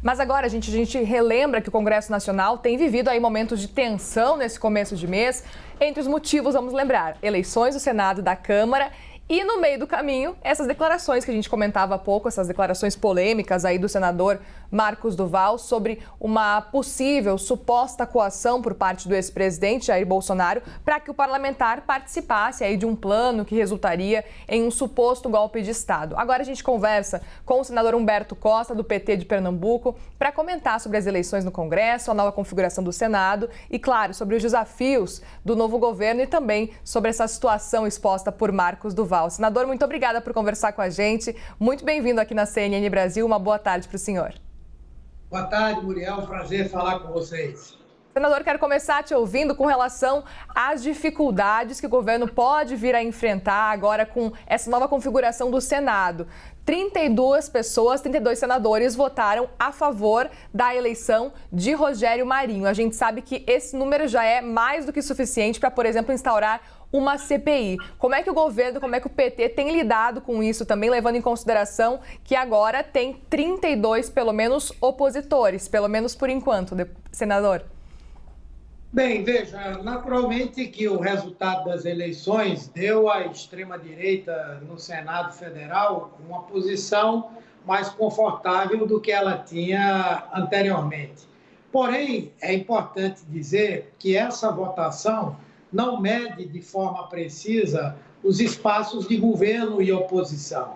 Mas agora, a gente relembra que o Congresso Nacional tem vivido aí momentos de tensão nesse começo de mês. Entre os motivos, vamos lembrar, eleições do Senado e da Câmara. E no meio do caminho, essas declarações que a gente comentava há pouco, essas declarações polêmicas aí do senador Marcos Duval sobre uma possível suposta coação por parte do ex-presidente Jair Bolsonaro para que o parlamentar participasse aí de um plano que resultaria em um suposto golpe de Estado. Agora a gente conversa com o senador Humberto Costa, do PT de Pernambuco, para comentar sobre as eleições no Congresso, a nova configuração do Senado e, claro, sobre os desafios do novo governo e também sobre essa situação exposta por Marcos Duval. Senador, muito obrigada por conversar com a gente. Muito bem-vindo aqui na CNN Brasil. Uma boa tarde para o senhor. Boa tarde, Muriel. Prazer falar com vocês. Senador, quero começar te ouvindo com relação às dificuldades que o governo pode vir a enfrentar agora com essa nova configuração do Senado. 32 senadores votaram a favor da eleição de Rogério Marinho. A gente sabe que esse número já é mais do que suficiente para, por exemplo, instaurar uma CPI. Como é que o governo, como é que o PT tem lidado com isso também, levando em consideração que agora tem 32, pelo menos, opositores, pelo menos por enquanto, senador? Bem, veja, naturalmente que o resultado das eleições deu à extrema-direita no Senado Federal uma posição mais confortável do que ela tinha anteriormente. Porém, é importante dizer que essa votação não mede de forma precisa os espaços de governo e oposição.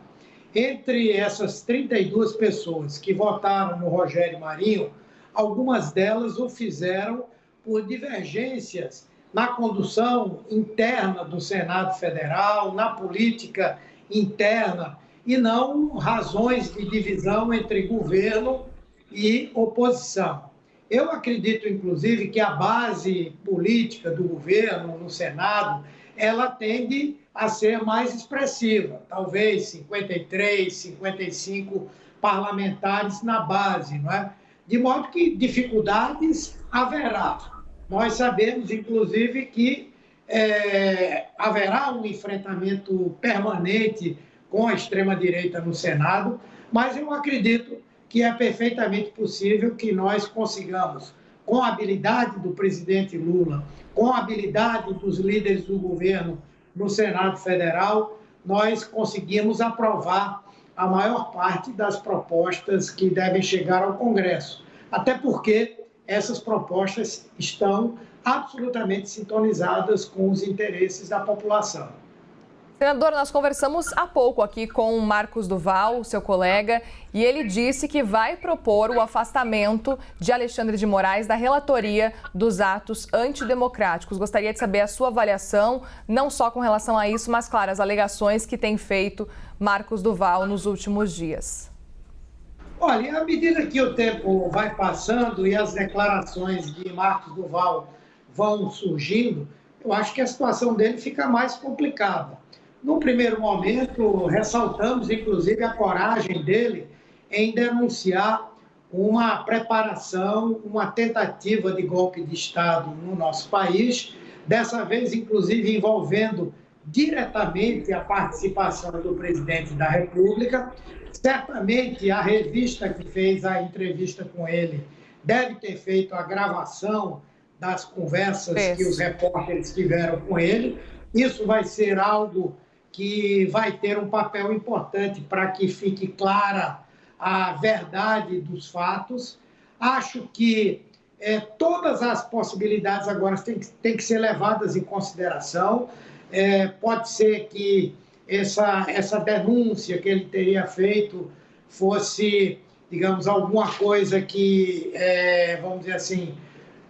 Entre essas 32 pessoas que votaram no Rogério Marinho, algumas delas o fizeram por divergências na condução interna do Senado Federal, na política interna, e não razões de divisão entre governo e oposição. Eu acredito, inclusive, que a base política do governo no Senado, ela tende a ser mais expressiva, talvez 53, 55 parlamentares na base, não é? De modo que dificuldades haverá. Nós sabemos, inclusive, que haverá um enfrentamento permanente com a extrema-direita no Senado, mas eu acredito que é perfeitamente possível que nós consigamos, com a habilidade do presidente Lula, com a habilidade dos líderes do governo no Senado Federal, nós conseguimos aprovar a maior parte das propostas que devem chegar ao Congresso. Até porque essas propostas estão absolutamente sintonizadas com os interesses da população. Senador, nós conversamos há pouco aqui com o Marcos Duval, seu colega, e ele disse que vai propor o afastamento de Alexandre de Moraes da relatoria dos atos antidemocráticos. Gostaria de saber a sua avaliação, não só com relação a isso, mas, claro, as alegações que tem feito Marcos Duval nos últimos dias. Olha, à medida que o tempo vai passando e as declarações de Marcos Duval vão surgindo, eu acho que a situação dele fica mais complicada. No primeiro momento, ressaltamos, inclusive, a coragem dele em denunciar uma preparação, uma tentativa de golpe de Estado no nosso país, dessa vez, inclusive, envolvendo diretamente a participação do presidente da República. Certamente, a revista que fez a entrevista com ele deve ter feito a gravação das conversas que os repórteres tiveram com ele. Isso vai ser algo que vai ter um papel importante para que fique clara a verdade dos fatos. Acho que todas as possibilidades agora têm que ser levadas em consideração. Pode ser que essa denúncia que ele teria feito fosse, digamos, alguma coisa que, vamos dizer assim,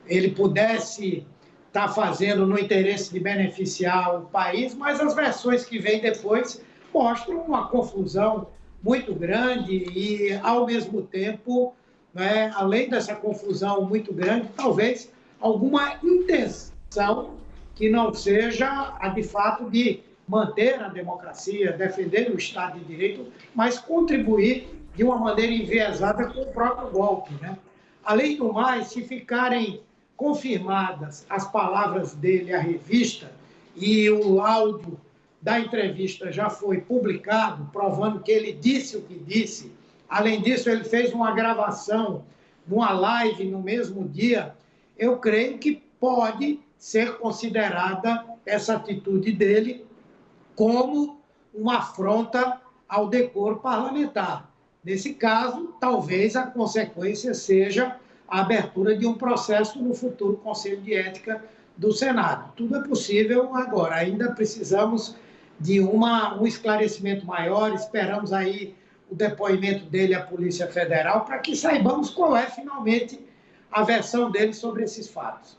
ele pudesse estar fazendo no interesse de beneficiar o país, mas as versões que vêm depois mostram uma confusão muito grande e, ao mesmo tempo, né, além dessa confusão muito grande, talvez alguma intenção que não seja a, de fato, de manter a democracia, defender o Estado de Direito, mas contribuir de uma maneira enviesada com o próprio golpe, né? Além do mais, se ficarem confirmadas as palavras dele à revista e o áudio da entrevista já foi publicado, provando que ele disse o que disse Além disso, ele fez uma gravação numa live no mesmo dia. Eu creio que pode ser considerada essa atitude dele como uma afronta ao decoro parlamentar. Nesse caso, talvez a consequência seja a abertura de um processo no futuro Conselho de Ética do Senado. Tudo é possível agora, ainda precisamos de um esclarecimento maior, esperamos aí o depoimento dele à Polícia Federal para que saibamos qual é finalmente a versão dele sobre esses fatos.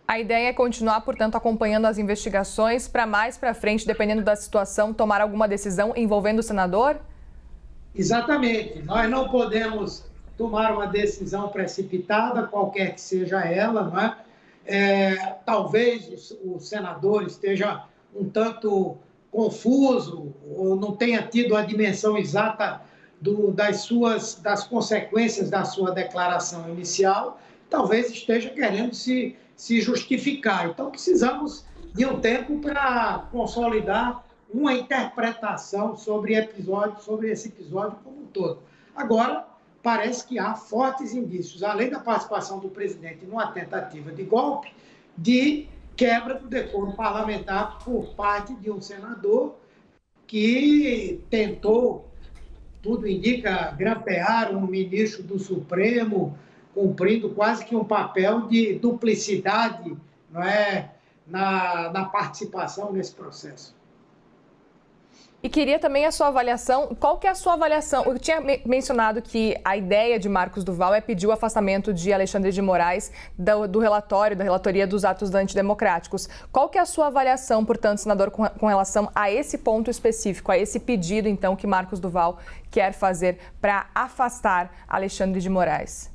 A ideia é continuar, portanto, acompanhando as investigações para mais para frente, dependendo da situação, tomar alguma decisão envolvendo o senador? Exatamente. Nós não podemos tomar uma decisão precipitada, qualquer que seja ela, não é? Talvez o senador esteja um tanto confuso ou não tenha tido a dimensão exata das consequências da sua declaração inicial, talvez esteja querendo se justificar. Então, precisamos de um tempo para consolidar uma interpretação sobre esse episódio como um todo. Agora, parece que há fortes indícios, além da participação do presidente numa tentativa de golpe, de quebra do decoro parlamentar por parte de um senador que tentou, tudo indica, grampear um ministro do Supremo, cumprindo quase que um papel de duplicidade, não é, na participação nesse processo. E queria também a sua avaliação. Qual que é a sua avaliação? Eu tinha mencionado que a ideia de Marcos Duval é pedir o afastamento de Alexandre de Moraes da relatoria dos atos antidemocráticos. Qual que é a sua avaliação, portanto, senador, com relação a esse ponto específico, a esse pedido, então, que Marcos Duval quer fazer para afastar Alexandre de Moraes?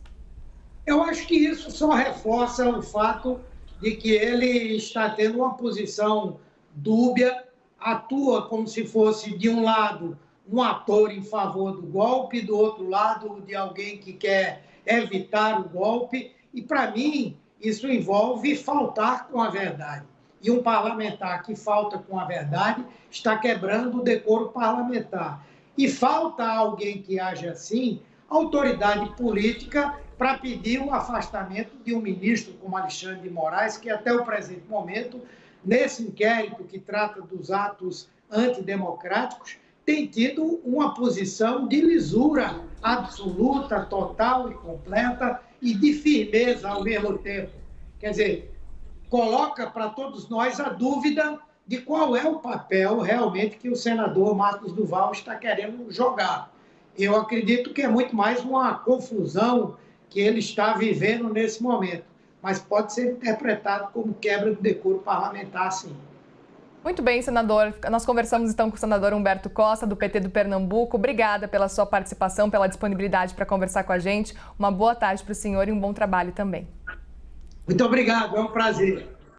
Eu acho que isso só reforça o fato de que ele está tendo uma posição dúbia, atua como se fosse, de um lado, um ator em favor do golpe, do outro lado, de alguém que quer evitar o golpe. E, para mim, isso envolve faltar com a verdade. E um parlamentar que falta com a verdade está quebrando o decoro parlamentar. E falta alguém que age assim, autoridade política, para pedir o afastamento de um ministro como Alexandre de Moraes, que até o presente momento, nesse inquérito que trata dos atos antidemocráticos, tem tido uma posição de lisura absoluta, total e completa e de firmeza ao mesmo tempo. Quer dizer, coloca para todos nós a dúvida de qual é o papel realmente que o senador Marcos Duval está querendo jogar. Eu acredito que é muito mais uma confusão que ele está vivendo nesse momento, mas pode ser interpretado como quebra do decoro parlamentar, sim. Muito bem, senador. Nós conversamos então com o senador Humberto Costa, do PT do Pernambuco. Obrigada pela sua participação, pela disponibilidade para conversar com a gente. Uma boa tarde para o senhor e um bom trabalho também. Muito obrigado, é um prazer.